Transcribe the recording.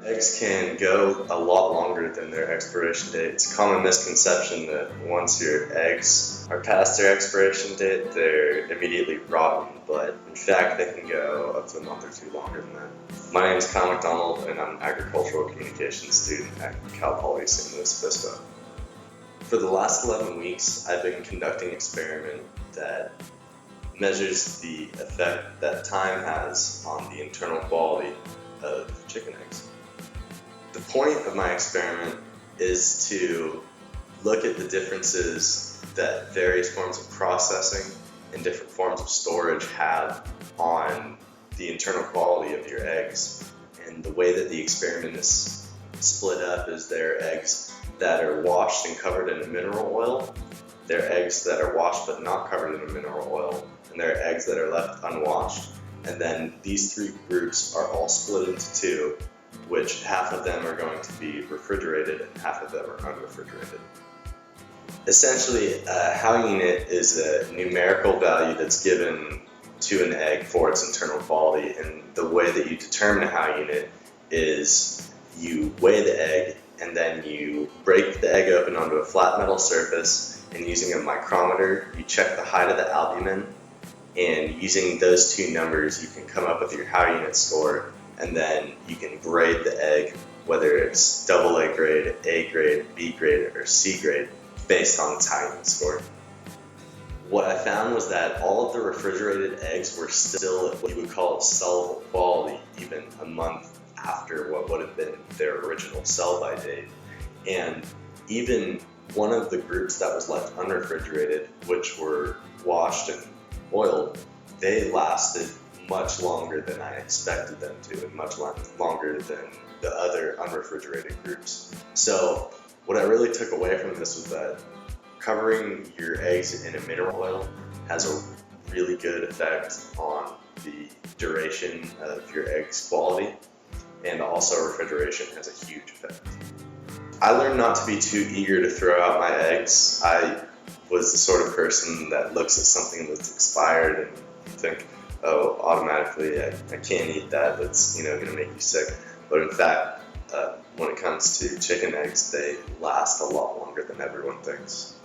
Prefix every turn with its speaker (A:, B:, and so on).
A: Eggs can go a lot longer than their expiration date. It's a common misconception that once your eggs are past their expiration date, they're immediately rotten, but in fact they can go up to a month or two longer than that. My name is Kyle McDonald and I'm an agricultural communications student at Cal Poly San Luis Obispo. For the last 11 weeks, I've been conducting an experiment that measures the effect that time has on the internal quality of chicken eggs. The point of my experiment is to look at the differences that various forms of processing and different forms of storage have on the internal quality of your eggs. And the way that the experiment is split up is there are eggs that are washed and covered in a mineral oil, there are eggs that are washed but not covered in a mineral oil, and there are eggs that are left unwashed. And then these three groups are all split into two, which half of them are going to be refrigerated and half of them are unrefrigerated. Essentially, a Howe unit is a numerical value that's given to an egg for its internal quality, and the way that you determine a Howe unit is you weigh the egg and then you break the egg open onto a flat metal surface, and using a micrometer you check the height of the albumin, and using those two numbers you can come up with your Howe unit score, and then you can grade the egg, whether it's AA grade, A grade, B grade, or C grade, based on its Howe unit score. What I found was that all of the refrigerated eggs were still at what you would call sellable quality, even a month after what would have been their original sell-by date. And even one of the groups that was left unrefrigerated, which were washed and oiled, they lasted much longer than I expected them to, and much longer than the other unrefrigerated groups. So what I really took away from this was that covering your eggs in a mineral oil has a really good effect on the duration of your egg's quality, and also refrigeration has a huge effect. I learned not to be too eager to throw out my eggs. I was the sort of person that looks at something that's expired and think, oh, automatically I can't eat that, that's going to make you sick. But in fact, when it comes to chicken eggs, they last a lot longer than everyone thinks.